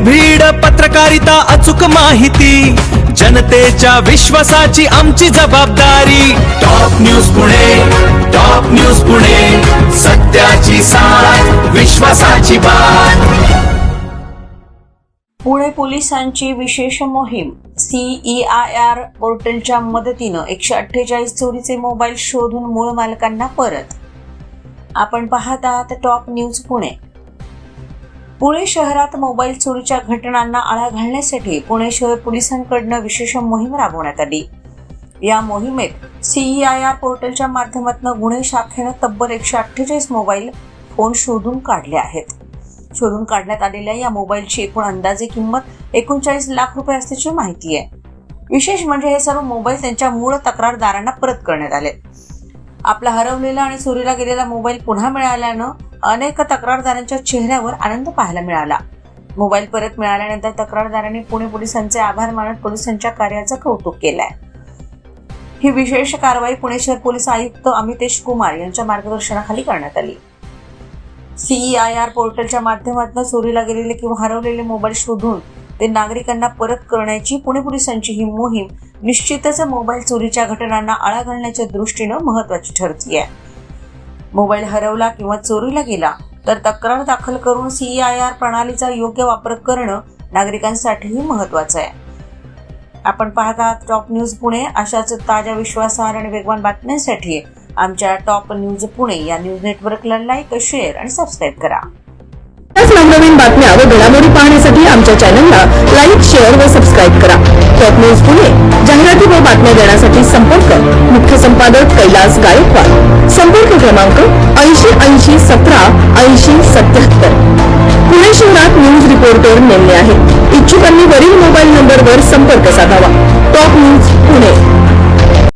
निर्भीड पत्रकारिता अचूक माहिती जनतेच्या विश्वासाची आमची जबाबदारी। Top news Pune, top news Pune, सत्याची साथ विश्वासाची बात। पुणे पोलिसांची विशेष मोहीम CEIR पोर्टलच्या मदतीनं 148 चोरीचे मोबाईल शोधून मूळ मालकांना परत। आपण पाहत आहात टॉप न्यूज पुणे। पुणे शहरात मोबाईल चोरीच्या घटनांना आळा घालण्यासाठी पुणे शहर पोलिसांकडून विशेष मोहीम राबवण्यात आली। या मोहिमेत CEIR पोर्टलच्या माध्यमातून गुन्हे शाखेनं तब्बल 148 मोबाईल फोन शोधून काढले आहेत। शोधून काढण्यात आलेल्या या मोबाईलची एकूण अंदाजे किंमत 39 लाख रुपये असल्याची माहिती आहे। विशेष म्हणजे हे सर्व मोबाईल त्यांच्या मूळ तक्रारदारांना परत करण्यात आले। आपला हरवलेला आणि चोरीला गेलेला मोबाईल पुन्हा मिळाल्यानं अनेक तक्रारदारांच्या चेहऱ्यावर आनंद पाहायला मिळाला। मोबाईल परत मिळाल्यानंतर तक्रारदारांनी पुणे पोलिसांचे आभार मानत पोलिसांच्या कार्याचं कौतुक केलंय। ही विशेष कारवाई पुणे शहर पोलीस आयुक्त अमितेश कुमार यांच्या मार्गदर्शनाखाली करण्यात आली। CEIR पोर्टलच्या माध्यमातून चोरीला गेलेले किंवा हरवलेले मोबाईल शोधून ते नागरिकांना परत करण्याची पुणे पोलिसांची ही मोहीम निश्चितच मोबाईल चोरीच्या घटनांना आळा घालण्याच्या दृष्टीनं महत्त्वाची ठरतीये। मोबाईल हरवला किंवा चोरीला गेला तर तक्रार दाखल करून CEIR प्रणालीचा योग्य वापर करणं नागरिकांसाठीही महत्त्वाचं आहे। आपण पाहत आहात टॉप न्यूज पुणे। अशाच ताज्या, विश्वासार्ह आणि वेगवान बातम्यांसाठी आमच्या टॉप न्यूज पुणे या न्यूज नेटवर्कला लाईक, शेअर आणि सबस्क्राईब करा। नवनवीन बातम्या व घडामोडी पाहण्यासाठी आमच्या चॅनलला लाईक, शेअर व सबस्क्राईब करा। टॉप न्यूज पुणे जाहिराती व बातम्या देण्यासाठी संपर्क मुख्य संपादक कैलास गायकवाड। संपर्क क्रमांक 80 80 17 80 77। पुणे शहरात न्यूज रिपोर्टर नेमले आहेत। इच्छुकांनी वरील मोबाईल नंबरवर संपर्क साधावा।